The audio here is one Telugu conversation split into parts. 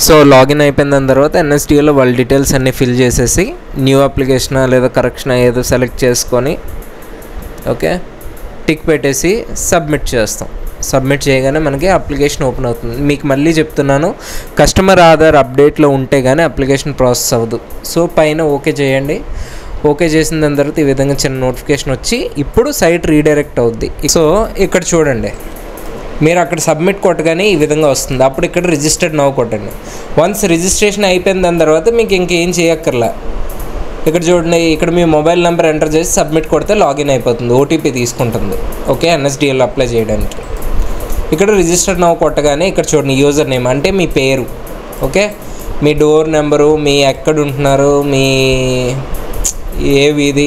సో లాగిన్ అయిపోయిన దాని తర్వాత ఎన్ఎస్డిఎల్లో వాళ్ళ డీటెయిల్స్ అన్నీ ఫిల్ చేసేసి న్యూ అప్లికేషన్ లేదా కరెక్షన్ ఏదో సెలెక్ట్ చేసుకొని ఓకే టిక్ పెట్టేసి సబ్మిట్ చేస్తాం. సబ్మిట్ చేయగానే మనకి అప్లికేషన్ ఓపెన్ అవుతుంది. మీకు మళ్ళీ చెప్తున్నాను, కస్టమర్ ఆధార్ అప్డేట్లో ఉంటే కానీ అప్లికేషన్ ప్రాసెస్ అవ్వదు. సో పైన ఓకే చేయండి. ఓకే చేసిన దాని తర్వాత ఈ విధంగా చిన్న నోటిఫికేషన్ వచ్చి ఇప్పుడు సైట్ రీడైరెక్ట్ అవుద్ది. సో ఇక్కడ చూడండి, మీరు అక్కడ సబ్మిట్ కొట్టగానే ఈ విధంగా వస్తుంది. అప్పుడు ఇక్కడ రిజిస్టర్డ్ నౌ కొట్టండి. వన్స్ రిజిస్ట్రేషన్ అయిపోయిన దాని తర్వాత మీకు ఇంకేం చేయక్కర్లా. ఇక్కడ చూడండి, ఇక్కడ మీ మొబైల్ నెంబర్ ఎంటర్ చేసి సబ్మిట్ కొడితే లాగిన్ అయిపోతుంది. ఓటీపీ తీసుకుంటుంది ఓకే ఎన్ఎస్డిఎల్ అప్లై చేయడానికి. ఇక్కడ రిజిస్టర్ నౌ కొట్టగానే ఇక్కడ చూడండి యూజర్ నేమ్ అంటే మీ పేరు ఓకే, మీ డోర్ నెంబరు, మీ ఎక్కడ ఉంటున్నారు, మీ ఏ వీధి,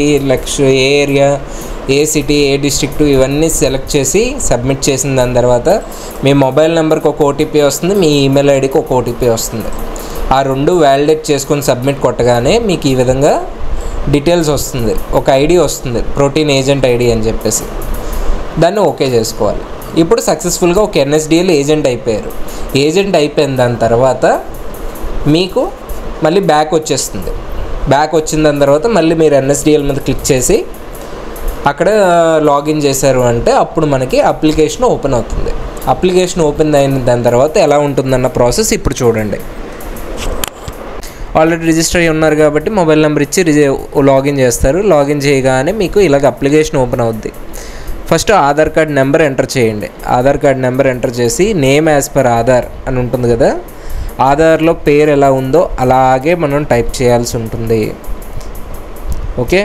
ఏ ఏరియా, ఏ సిటీ, ఏ డిస్ట్రిక్ట్, ఇవన్నీ సెలెక్ట్ చేసి సబ్మిట్ చేసిన దాని తర్వాత మీ మొబైల్ నెంబర్కి ఒక ఓటీపీ వస్తుంది, మీ ఈమెయిల్ ఐడికి ఒక ఓటీపీ వస్తుంది. ఆ రెండు వ్యాలిడేట్ చేసుకొని సబ్మిట్ కొట్టగానే మీకు ఈ విధంగా డీటెయిల్స్ వస్తుంది. ఒక ఐడి వస్తుంది, ప్రోటీన్ ఏజెంట్ ఐడి అని చెప్పేసి. దాన్ని ఓకే చేసుకోవాలి. ఇప్పుడు సక్సెస్ఫుల్గా ఒక ఎన్ఎస్డిఎల్ ఏజెంట్ అయిపోయారు. ఏజెంట్ అయిపోయిన దాని తర్వాత మీకు మళ్ళీ బ్యాక్ వచ్చేస్తుంది. బ్యాక్ వచ్చిన దాని తర్వాత మళ్ళీ మీరు ఎన్ఎస్డిఎల్ మీద క్లిక్ చేసి అక్కడ లాగిన్ చేశారు అంటే అప్పుడు మనకి అప్లికేషన్ ఓపెన్ అవుతుంది. అప్లికేషన్ ఓపెన్ అయిన దాని తర్వాత ఎలా ఉంటుందన్న ప్రాసెస్ ఇప్పుడు చూడండి. ఆల్రెడీ రిజిస్టర్ అయ్యి ఉన్నారు కాబట్టి మొబైల్ నెంబర్ ఇచ్చి లాగిన్ చేస్తారు. లాగిన్ చేయగానే మీకు ఇలాగ అప్లికేషన్ ఓపెన్ అవుద్ది. First Aadhaar card number enter చేయండి. ఆధార్ కార్డ్ నెంబర్ ఎంటర్ చేసి నేమ్ యాజ్ పర్ ఆధార్ అని ఉంటుంది కదా, ఆధార్లో పేరు ఎలా ఉందో అలాగే మనం టైప్ చేయాల్సి ఉంటుంది ఓకే.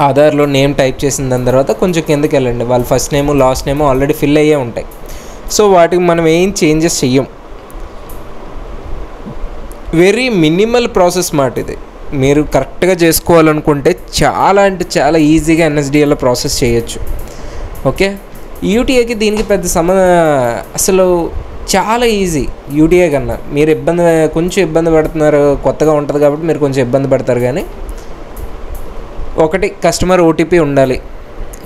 ఆధార్లో నేమ్ టైప్ చేసిన దాని తర్వాత కొంచెం కిందకి వెళ్ళండి. వాళ్ళ ఫస్ట్ నేము లాస్ట్ నేము ఆల్రెడీ ఫిల్ అయ్యే ఉంటాయి. సో వాటికి మనం ఏం చేంజెస్ చెయ్యం. వెరీ మినిమల్ ప్రాసెస్ మాట ఇది. మీరు కరెక్ట్గా చేసుకోవాలనుకుంటే చాలా అంటే చాలా ఈజీగా ఎన్ఎస్డిఎల్లో ప్రాసెస్ చేయొచ్చు ఓకే. యూటీఏకి దీనికి పెద్ద అసలు చాలా ఈజీ యూటీఏ కన్నా. మీరు కొంచెం ఇబ్బంది పడుతున్నారు, కొత్తగా ఉంటుంది కాబట్టి మీరు కొంచెం ఇబ్బంది పడతారు. కానీ ఒకటి కస్టమర్ ఓటీపీ ఉండాలి,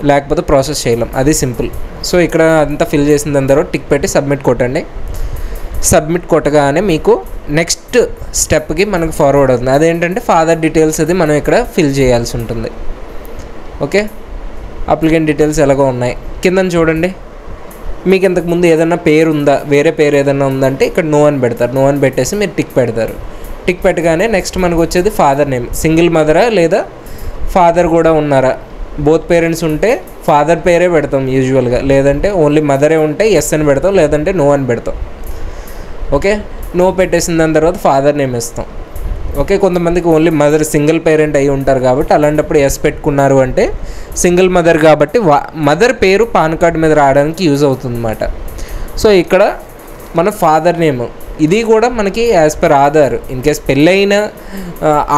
లేకపోతే ప్రాసెస్ చేయలేం, అది సింపుల్. సో ఇక్కడ అంతా ఫిల్ చేసిన దాని తర్వాత టిక్ పెట్టి సబ్మిట్ కొట్టండి. సబ్మిట్ కొట్టగానే మీకు నెక్స్ట్ స్టెప్కి మనకు ఫార్వర్డ్ అవుతుంది. అదేంటంటే ఫాదర్ డీటెయిల్స్ అది మనం ఇక్కడ ఫిల్ చేయాల్సి ఉంటుంది ఓకే. అప్లికెంట్ డీటెయిల్స్ ఎలాగో ఉన్నాయి. కింద చూడండి, మీకు ఇంతకుముందు ఏదైనా పేరు ఉందా, వేరే పేరు ఏదైనా ఉందంటే ఇక్కడ నో అని పెడతారు. నో అని పెట్టేసి మీరు టిక్ పెడతారు. టిక్ పెట్టగానే నెక్స్ట్ మనకు వచ్చేది ఫాదర్ నేమ్. సింగిల్ మదరా లేదా ఫాదర్ కూడా ఉన్నారా? బోత్ పేరెంట్స్ ఉంటే ఫాదర్ పేరే పెడతాం యూజువల్గా, లేదంటే ఓన్లీ మదరే ఉంటే ఎస్ అని పెడతాం, లేదంటే నో అని పెడతాం ఓకే. నో పెట్టేసిన దాని తర్వాత ఫాదర్ నేమ్ ఇస్తాం ఓకే. కొంతమందికి ఓన్లీ మదర్ సింగిల్ పేరెంట్ అయి ఉంటారు కాబట్టి అలాంటప్పుడు ఎస్ పెట్టుకున్నారు అంటే సింగిల్ మదర్ కాబట్టి మదర్ పేరు పాన్ కార్డ్ మీద రావడానికి యూజ్ అవుతుంది అన్నమాట. సో ఇక్కడ మన ఫాదర్ నేమ్ ఇది కూడా మనకి as per Aadhaar in case పెళ్ళైన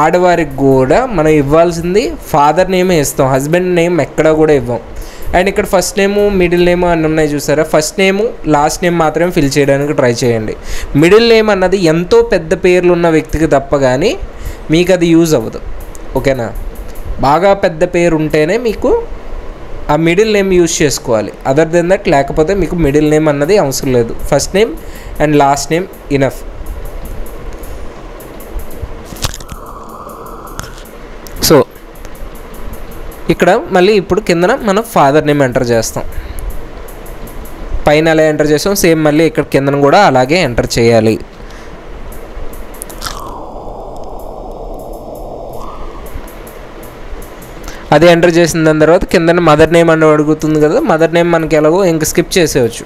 ఆడవారికి కూడా మనం ఇవ్వాల్సింది ఫాదర్ నేమే ఇస్తాం, హస్బెండ్ నేమ్ ఎక్కడా కూడా ఇవ్వం. అండ్ ఇక్కడ ఫస్ట్ నేము మిడిల్ నేమ్ అని ఉన్నాయి చూసారా, ఫస్ట్ నేము లాస్ట్ నేమ్ మాత్రమే ఫిల్ చేయడానికి ట్రై చేయండి. మిడిల్ నేమ్ అన్నది ఎంతో పెద్ద పేర్లు ఉన్న వ్యక్తికి తప్ప కానీ మీకు అది యూజ్ అవ్వదు ఓకేనా. బాగా పెద్ద పేరు ఉంటేనే మీకు ఆ మిడిల్ నేమ్ యూజ్ చేసుకోవాలి. అదర్ దెన్ దట్ లేకపోతే మీకు మిడిల్ నేమ్ అన్నది అవసరం లేదు. First name and last name enough. So ఇక్కడ మళ్ళీ ఇప్పుడు కిందన మనం ఫాదర్ నేమ్ ఎంటర్ చేస్తాం. పైన అలా ఎంటర్ చేస్తాం, సేమ్ మళ్ళీ ఇక్కడ కిందన కూడా అలాగే ఎంటర్ చేయాలి. అది ఎంటర్ చేసిన దాని తర్వాత కింద మదర్ నేమ్ అని అడుగుతుంది కదా, మదర్ నేమ్ మనకి ఎలాగో ఇంక స్కిప్ చేసేయచ్చు,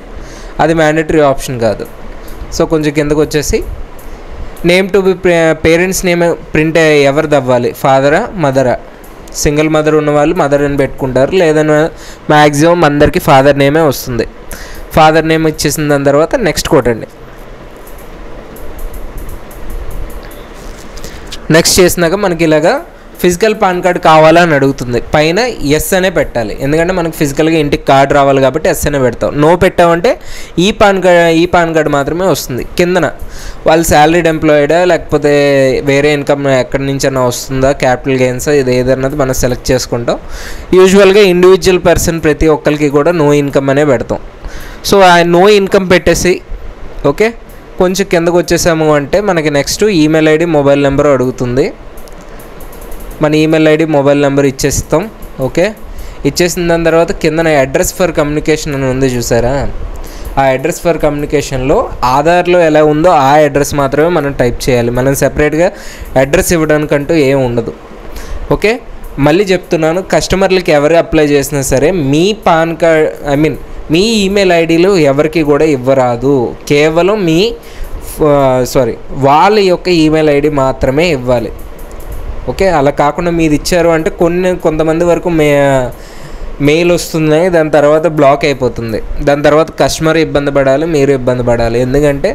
అది మ్యాండేటరీ ఆప్షన్ కాదు. సో కొంచెం కిందకు వచ్చేసి name to be parents name print ఎవరిది అవ్వాలి, ఫాదరా మదరా? సింగిల్ మదర్ ఉన్నవాళ్ళు మదర్ అని పెట్టుకుంటారు, లేదని మ్యాక్సిమం అందరికీ ఫాదర్ నేమే వస్తుంది. ఫాదర్ నేమ్ ఇచ్చేసిన దాని తర్వాత నెక్స్ట్ కొట్టండి. నెక్స్ట్ చేసినాక మనకి ఇలాగా ఫిజికల్ పాన్ కార్డ్ కావాలని అడుగుతుంది. పైన ఎస్ అనే పెట్టాలి, ఎందుకంటే మనకి ఫిజికల్గా ఇంటికి కార్డు రావాలి కాబట్టి ఎస్ అనే పెడతాం. నో పెట్టామంటే ఈ పాన్ కార్డ్ మాత్రమే వస్తుంది. కిందన వాళ్ళు శాలరీడ్ ఎంప్లాయిడా లేకపోతే వేరే ఇన్కమ్ ఎక్కడి నుంచైనా వస్తుందా, క్యాపిటల్ గెయిన్సా, ఇది ఏదన్నది మనం సెలెక్ట్ చేసుకుంటాం. యూజువల్గా ఇండివిజువల్ పర్సన్ ప్రతి ఒక్కరికి కూడా నో ఇన్కమ్ అనే పెడతాం. సో ఆ నో ఇన్కమ్ పెట్టేసి ఓకే కొంచెం కిందకు వచ్చేసాము అంటే మనకి next email ID mobile number అడుగుతుంది. మన ఈమెయిల్ ఐడి మొబైల్ నెంబర్ ఇచ్చేస్తాం. ఓకే, ఇచ్చేసిన దాని తర్వాత కింద అడ్రస్ ఫర్ కమ్యూనికేషన్ అని ఉంది చూసారా, ఆ అడ్రస్ ఫర్ కమ్యూనికేషన్లో ఆధార్లో ఎలా ఉందో ఆ అడ్రస్ మాత్రమే మనం టైప్ చేయాలి. మనం సెపరేట్గా అడ్రస్ ఇవ్వడానికంటూ ఏం ఉండదు. ఓకే, మళ్ళీ చెప్తున్నాను, కస్టమర్లకి ఎవరు అప్లై చేసినా సరే మీ పాన్ కార్డ్ మీ ఈమెయిల్ ఐడీలు ఎవరికి కూడా ఇవ్వరాదు. కేవలం వాళ్ళ యొక్క ఈమెయిల్ ఐడి మాత్రమే ఇవ్వాలి. ఓకే, అలా కాకుండా మీరు ఇచ్చారు అంటే కొంతమంది వరకు మెయిల్ వస్తున్నాయి, దాని తర్వాత బ్లాక్ అయిపోతుంది. దాని తర్వాత కస్టమర్ ఇబ్బంది పడాలి, మీరు ఇబ్బంది పడాలి. ఎందుకంటే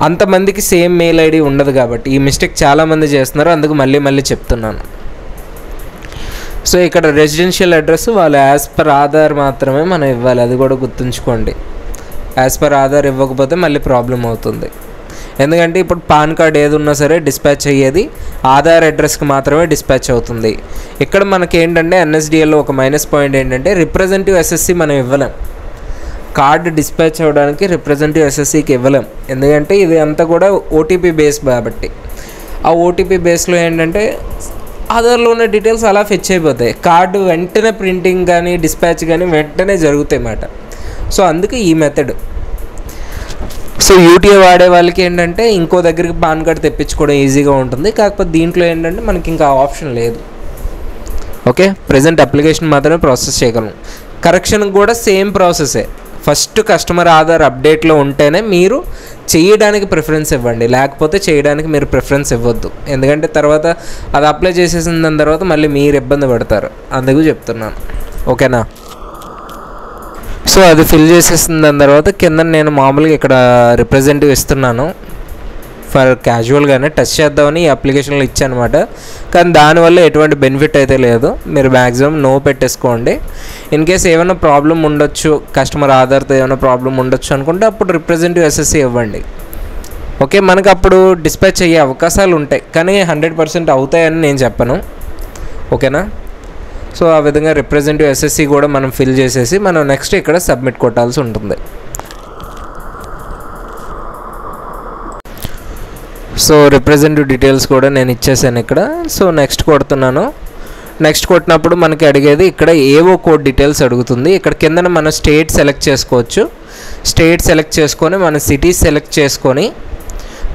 అంతమందికి సేమ్ మెయిల్ ఐడి ఉండదు కాబట్టి ఈ మిస్టేక్ చాలామంది చేస్తున్నారు. అందుకు మళ్ళీ చెప్తున్నాను. సో ఇక్కడ రెసిడెన్షియల్ అడ్రస్ వాళ్ళు యాజ్ పర్ ఆధార్ మాత్రమే మనం ఇవ్వాలి. అది కూడా గుర్తుంచుకోండి. యాజ్ పర్ ఆధార్ ఇవ్వకపోతే మళ్ళీ ప్రాబ్లం అవుతుంది. ఎందుకంటే ఇప్పుడు పాన్ కార్డ్ ఏది ఉన్నా సరే డిస్పాచ్ అయ్యేది ఆధార్ అడ్రస్కి మాత్రమే డిస్పాచ్ అవుతుంది. ఇక్కడ మనకి ఏంటంటే ఎన్ఎస్డిఎల్లో ఒక మైనస్ పాయింట్ ఏంటంటే రిప్రజెంటేటివ్ ఎస్ఎస్సి మనం ఇవ్వలేం. కార్డు డిస్పాచ్ అవ్వడానికి రిప్రజెంటేటివ్ ఎస్ఎస్సికి ఇవ్వలేం. ఎందుకంటే ఇది అంతా కూడా ఓటీపీ బేస్ కాబట్టి ఆ ఓటీపీ బేస్లో ఏంటంటే ఆధార్లో ఉన్న డీటెయిల్స్ అలా ఫెచ్ అయిపోతాయి. కార్డు వెంటనే ప్రింటింగ్ కానీ డిస్పాచ్ కానీ వెంటనే జరుగుతాయి అన్నమాట. సో అందుకే ఈ మెథడ్. సో యూటీఐ వాడే వాళ్ళకి ఏంటంటే ఇంకో దగ్గరికి పాన్ కార్డ్ తెప్పించుకోవడం ఈజీగా ఉంటుంది. కాకపోతే దీంట్లో ఏంటంటే మనకి ఇంకా ఆప్షన్ లేదు. ఓకే, ప్రజెంట్ అప్లికేషన్ మాత్రమే ప్రాసెస్ చేయగలం. కరెక్షన్కి కూడా సేమ్ ప్రాసెసే. ఫస్ట్ కస్టమర్ ఆధార్ అప్డేట్లో ఉంటేనే మీరు చేయడానికి ప్రిఫరెన్స్ ఇవ్వండి, లేకపోతే చేయడానికి మీరు ప్రిఫరెన్స్ ఇవ్వద్దు. ఎందుకంటే తర్వాత అది అప్లై చేసేసిన దాని తర్వాత మళ్ళీ మీరు ఇబ్బంది పడతారు. అందుకు చెప్తున్నాను. ఓకేనా? సో అది ఫిల్ చేసేసిన దాని తర్వాత కింద నేను మామూలుగా ఇక్కడ రిప్రజెంటేటివ్ ఇస్తున్నాను. ఫర్ క్యాజువల్గానే టచ్ చేద్దామని ఈ అప్లికేషన్లో ఇచ్చానమాట. కానీ దానివల్ల ఎటువంటి బెనిఫిట్ అయితే లేదు. మీరు మ్యాక్సిమం నో పెట్టేసుకోండి. ఇన్ కేస్ ఏమైనా ప్రాబ్లం ఉండొచ్చు, కస్టమర్ ఆధార్తో ఏమైనా ప్రాబ్లం ఉండొచ్చు అనుకుంటే అప్పుడు రిప్రజెంటేటివ్ ఎస్ఎస్సి ఇవ్వండి. ఓకే, మనకు అప్పుడు డిస్పాచ్ అయ్యే అవకాశాలు ఉంటాయి, కానీ 100% అవుతాయని నేను చెప్పను. ఓకేనా? సో ఆ విధంగా రిప్రజెంటేటివ్ ఎస్ఎస్సి కూడా మనం ఫిల్ చేసేసి మనం నెక్స్ట్ ఇక్కడ సబ్మిట్ కొట్టాల్సి ఉంటుంది. సో రిప్రజెంటేటివ్ డీటెయిల్స్ కూడా నేను ఇచ్చేసాను ఇక్కడ. So next కొడుతున్నాను. నెక్స్ట్ కొట్టినప్పుడు మనకి అడిగేది ఇక్కడ ఏవో కోడ్ డీటెయిల్స్ అడుగుతుంది. ఇక్కడ కిందన మనం స్టేట్ సెలెక్ట్ చేసుకోవచ్చు. స్టేట్ సెలెక్ట్ చేసుకొని మన సిటీ సెలెక్ట్ చేసుకొని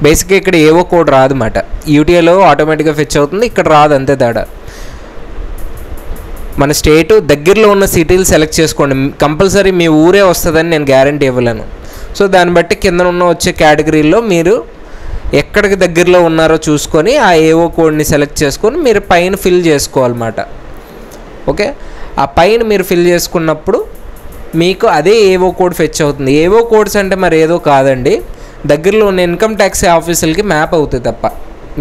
బేసిక్గా ఇక్కడ ఏవో కోడ్ రాదన్నమాట. యూటీఐలో ఆటోమేటిక్గా ఫెచ్ అవుతుంది, ఇక్కడ రాదు, అంతే తేడా. మన స్టేటు దగ్గరలో ఉన్న సిటీలు సెలెక్ట్ చేసుకోండి. కంపల్సరీ మీ ఊరే వస్తుందని నేను గ్యారంటీ ఇవ్వలేను. సో దాన్ని బట్టి కింద ఉన్న వచ్చే కేటగిరీలో మీరు ఎక్కడికి దగ్గరలో ఉన్నారో చూసుకొని ఆ ఏవో కోడ్ని సెలెక్ట్ చేసుకొని మీరు పైన ఫిల్ చేసుకోవాలన్నమాట. ఓకే, ఆ పైన మీరు ఫిల్ చేసుకున్నప్పుడు మీకు అదే ఏవో కోడ్ ఫెచ్ అవుతుంది. ఏవో కోడ్స్ అంటే మరి ఏదో కాదండి, దగ్గరలో ఉన్న ఇన్కమ్ ట్యాక్స్ ఆఫీసులకి మ్యాప్ అవుతుంది తప్ప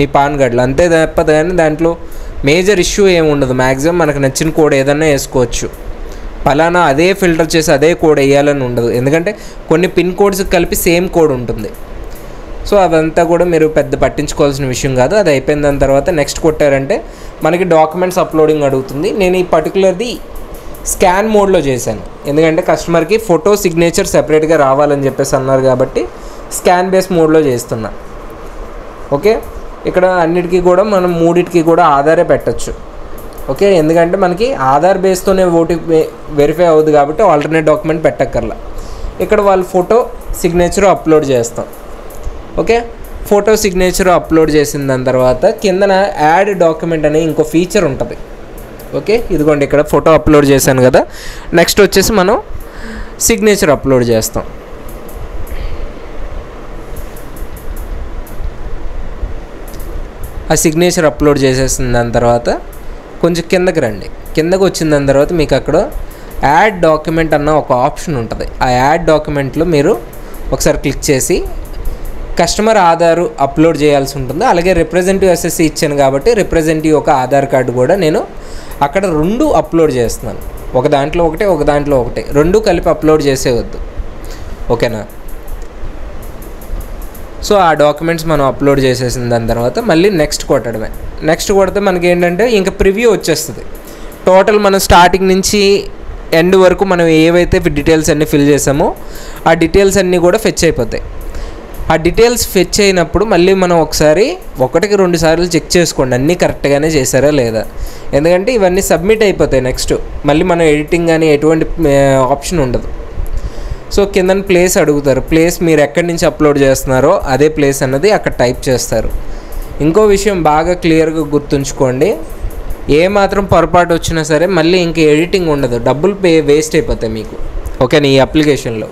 మీ పాన్ కార్డులో, అంతే తప్ప. కానీ దాంట్లో మేజర్ ఇష్యూ ఏమి ఉండదు. మ్యాక్సిమం మనకు నచ్చిన కోడ్ ఏదన్నా వేసుకోవచ్చు. పలానా అదే ఫిల్టర్ చేసి అదే కోడ్ వేయాలని ఉండదు. ఎందుకంటే కొన్ని పిన్ కోడ్స్కి కలిపి సేమ్ కోడ్ ఉంటుంది. సో అదంతా కూడా మీరు పెద్ద పట్టించుకోవాల్సిన విషయం కాదు. అది అయిపోయిన దాని తర్వాత నెక్స్ట్ కొట్టారంటే మనకి డాక్యుమెంట్స్ అప్లోడింగ్ అడుగుతుంది. నేను ఈ పర్టికులర్ది స్కాన్ మోడ్లో చేశాను. ఎందుకంటే కస్టమర్కి ఫోటో సిగ్నేచర్ సెపరేట్గా రావాలని చెప్పేసి అన్నారు కాబట్టి స్కాన్ బేస్ మోడ్లో చేస్తున్నా. ఓకే, ఇక్కడ అన్నిటికీ కూడా మనం మూడింటికి కూడా ఆధారే పెట్టచ్చు. ఓకే, ఎందుకంటే మనకి ఆధార్ బేస్తోనే ఓటీపీ వెరిఫై అవుతుంది కాబట్టి ఆల్టర్నేట్ డాక్యుమెంట్ పెట్టక్కర్లా. ఇక్కడ వాళ్ళు ఫోటో సిగ్నేచర్ అప్లోడ్ చేస్తాం. ఓకే, ఫోటో సిగ్నేచర్ అప్లోడ్ చేసిన దాని తర్వాత కిందన యాడ్ డాక్యుమెంట్ అనే ఇంకో ఫీచర్ ఉంటుంది. ఓకే, ఇదిగోండి ఇక్కడ ఫోటో అప్లోడ్ చేశాను కదా. నెక్స్ట్ వచ్చేసి మనం సిగ్నేచర్ అప్లోడ్ చేస్తాం. ఆ సిగ్నేచర్ అప్లోడ్ చేసేసిన దాని తర్వాత కొంచెం కిందకి రండి. కిందకి వచ్చిన దాని తర్వాత మీకు అక్కడ యాడ్ డాక్యుమెంట్ అన్న ఒక ఆప్షన్ ఉంటుంది. ఆ యాడ్ డాక్యుమెంట్లో మీరు ఒకసారి క్లిక్ చేసి కస్టమర్ ఆధారు అప్లోడ్ చేయాల్సి ఉంటుంది. అలాగే రిప్రజెంటేటివ్ ఎస్ఎస్సి ఇచ్చాను కాబట్టి రిప్రజెంటేటివ్ ఒక ఆధార్ కార్డు కూడా నేను అక్కడ 2 అప్లోడ్ చేస్తున్నాను. ఒక దాంట్లో ఒకటే, ఒక దాంట్లో ఒకటే, 2 కలిపి అప్లోడ్ చేసేవద్దు. ఓకేనా? సో ఆ డాక్యుమెంట్స్ మనం అప్లోడ్ చేసేసిన దాని తర్వాత మళ్ళీ నెక్స్ట్ కొట్టడమే. నెక్స్ట్ కొడితే మనకి ఏంటంటే ఇంకా ప్రివ్యూ వచ్చేస్తుంది. టోటల్ మనం స్టార్టింగ్ నుంచి ఎండ్ వరకు మనం ఏవైతే డీటెయిల్స్ అన్నీ ఫిల్ చేసామో ఆ డీటెయిల్స్ అన్నీ కూడా ఫెచ్ అయిపోతాయి. ఆ డీటెయిల్స్ ఫెచ్ అయినప్పుడు మళ్ళీ మనం ఒకసారి 1-2 సార్లు చెక్ చేసుకోండి అన్నీ కరెక్ట్గానే చేశారా లేదా. ఎందుకంటే ఇవన్నీ సబ్మిట్ అయిపోతాయి నెక్స్ట్, మళ్ళీ మనం ఎడిటింగ్ కానీ ఎటువంటి ఆప్షన్ ఉండదు. సో కింద ప్లేస్ అడుగుతారు, ప్లేస్ మీరు ఎక్కడి నుంచి అప్లోడ్ చేస్తున్నారో అదే ప్లేస్ అన్నది అక్కడ టైప్ చేస్తారు. ఇంకో విషయం బాగా క్లియర్గా గుర్తుంచుకోండి, ఏ మాత్రం పొరపాటు వచ్చినా సరే మళ్ళీ ఇంక ఎడిటింగ్ ఉండదు, డబ్బులు వేస్ట్ అయిపోతాయి మీకు, ఓకేనా, ఈ అప్లికేషన్లో.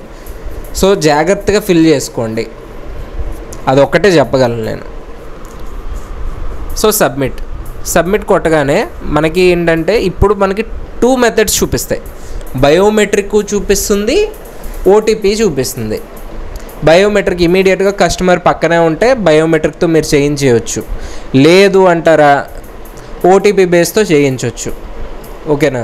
సో జాగ్రత్తగా ఫిల్ చేసుకోండి, అదొక్కటే చెప్పగలను నేను. సో సబ్మిట్ కొట్టగానే మనకి ఏంటంటే ఇప్పుడు మనకి 2 మెథడ్స్ చూపిస్తాయి, బయోమెట్రిక్ చూపిస్తుంది, ఓటీపీ చూపిస్తుంది. బయోమెట్రిక్ ఇమీడియట్గా కస్టమర్ పక్కనే ఉంటే బయోమెట్రిక్తో మీరు చేయించవచ్చు, లేదు అంటారా ఓటీపీ బేస్తో చేయించవచ్చు, ఓకేనా.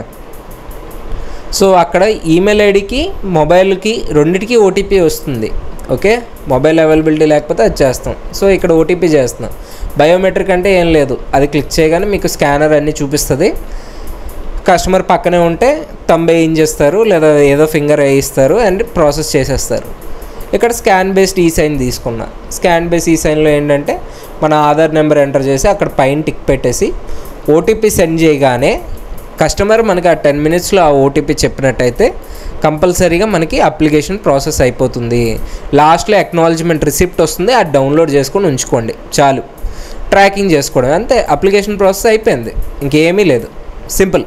సో అక్కడ ఈమెయిల్ ఐడికి మొబైల్కి రెండిటికి ఓటీపీ వస్తుంది, ఓకే. మొబైల్ అవైలబిలిటీ లేకపోతే అది చేస్తాం. సో ఇక్కడ ఓటీపీ చేస్తున్నాం. బయోమెట్రిక్ అంటే ఏం లేదు, అది క్లిక్ చేయగానే మీకు స్కానర్ అన్నీ చూపిస్తుంది. కస్టమర్ పక్కనే ఉంటే థంబ్ వేయించేస్తారు లేదా ఏదో ఫింగర్ వేయిస్తారు అండ్ ప్రాసెస్ చేసేస్తారు. ఇక్కడ స్కాన్ బేస్డ్ ఈ సైన్ తీసుకున్నా. స్కాన్ బేస్డ్ ఈ సైన్లో ఏంటంటే మన ఆధార్ నెంబర్ ఎంటర్ చేసి అక్కడ పైన టిక్ పెట్టేసి ఓటీపీ సెండ్ చేయగానే కస్టమర్ మనకి ఆ 10 మినిట్స్లో ఆ ఓటీపీ చెప్పినట్టయితే కంపల్సరీగా మనకి అప్లికేషన్ ప్రాసెస్ అయిపోతుంది. లాస్ట్లో అక్నాలజ్మెంట్ రిసిప్ట్ వస్తుంది, అది డౌన్లోడ్ చేసుకొని ఉంచుకోండి చాలు. ట్రాకింగ్ చేసుకోవడం అంతే, అప్లికేషన్ ప్రాసెస్ అయిపోయింది, ఇంకేమీ లేదు, సింపుల్.